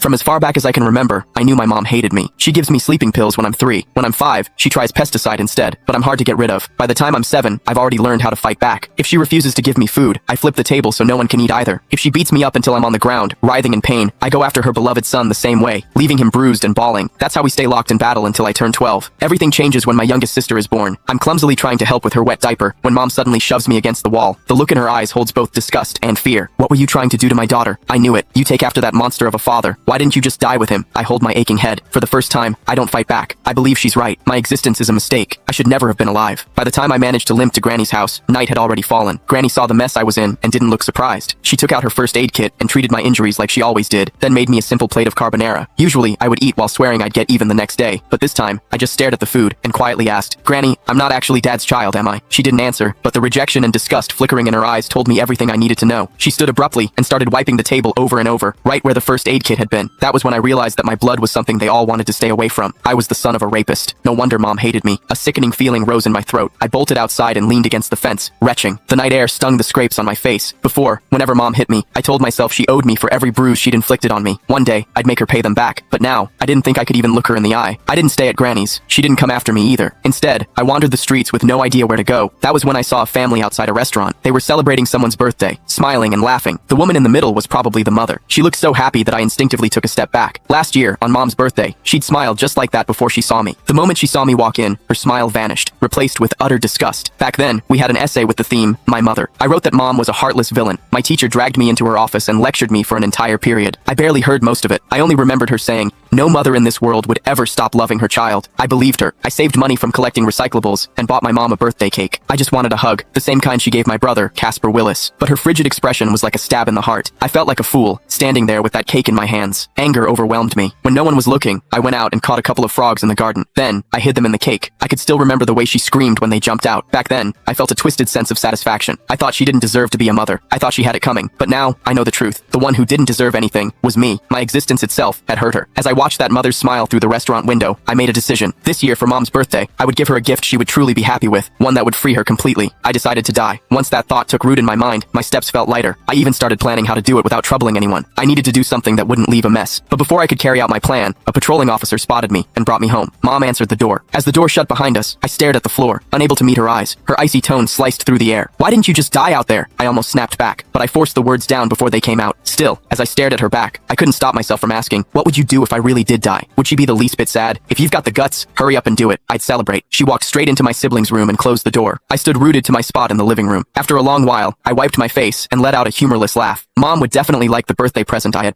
From as far back as I can remember, I knew my mom hated me. She gives me sleeping pills when I'm 3. When I'm 5, she tries pesticide instead, but I'm hard to get rid of. By the time I'm 7, I've already learned how to fight back. If she refuses to give me food, I flip the table so no one can eat either. If she beats me up until I'm on the ground, writhing in pain, I go after her beloved son the same way, leaving him bruised and bawling. That's how we stay locked in battle until I turn 12. Everything changes when my youngest sister is born. I'm clumsily trying to help with her wet diaper when mom suddenly shoves me against the wall. The look in her eyes holds both disgust and fear. What were you trying to do to my daughter? I knew it. You take after that monster of a father. Why didn't you just die with him? I hold my aching head. For the first time, I don't fight back. I believe she's right. My existence is a mistake. I should never have been alive. By the time I managed to limp to Granny's house, night had already fallen. Granny saw the mess I was in and didn't look surprised. She took out her first aid kit and treated my injuries like she always did, then made me a simple plate of carbonara. Usually, I would eat while swearing I'd get even the next day, but this time, I just stared at the food and quietly asked, "Granny, I'm not actually Dad's child, am I?" She didn't answer, but the rejection and disgust flickering in her eyes told me everything I needed to know. She stood abruptly and started wiping the table over and over, right where the first aid kit had been. That was when I realized that my blood was something they all wanted to stay away from. I was the son of a rapist. No wonder Mom hated me. A sickening feeling rose in my throat. I bolted outside and leaned against the fence, retching. The night air stung the scrapes on my face. Before, whenever Mom hit me, I told myself she owed me for every bruise she'd inflicted on me. One day, I'd make her pay them back. But now, I didn't think I could even look her in the eye. I didn't stay at Granny's. She didn't come after me either. Instead, I wandered the streets with no idea where to go. That was when I saw a family outside a restaurant. They were celebrating someone's birthday, smiling and laughing. The woman in the middle was probably the mother. She looked so happy that I instinctively took a step back. Last year, on Mom's birthday, she'd smiled just like that before she saw me. The moment she saw me walk in, her smile vanished, replaced with utter disgust. Back then, we had an essay with the theme, My Mother. I wrote that Mom was a heartless villain. My teacher dragged me into her office and lectured me for an entire period. I barely heard most of it. I only remembered her saying, "No mother in this world would ever stop loving her child." I believed her. I saved money from collecting recyclables and bought my mom a birthday cake. I just wanted a hug, the same kind she gave my brother, Casper Willis. But her frigid expression was like a stab in the heart. I felt like a fool, standing there with that cake in my hands. Anger overwhelmed me. When no one was looking, I went out and caught a couple of frogs in the garden. Then, I hid them in the cake. I could still remember the way she screamed when they jumped out. Back then, I felt a twisted sense of satisfaction. I thought she didn't deserve to be a mother. I thought she had it coming. But now, I know the truth. The one who didn't deserve anything was me. My existence itself had hurt her. As I watched that mother's smile through the restaurant window, I made a decision. This year, for Mom's birthday, I would give her a gift she would truly be happy with, one that would free her completely. I decided to die. Once that thought took root in my mind, my steps felt lighter. I even started planning how to do it without troubling anyone. I needed to do something that wouldn't leave a mess. But before I could carry out my plan, a patrolling officer spotted me and brought me home. Mom answered the door. As the door shut behind us, I stared at the floor, unable to meet her eyes. Her icy tone sliced through the air. "Why didn't you just die out there?" I almost snapped back, but I forced the words down before they came out. Still, as I stared at her back, I couldn't stop myself from asking, what would you do if I really did die? Would she be the least bit sad? If you've got the guts, hurry up and do it. I'd celebrate. She walked straight into my sibling's room and closed the door. I stood rooted to my spot in the living room. After a long while, I wiped my face and let out a humorless laugh. Mom would definitely like the birthday present I had prepared.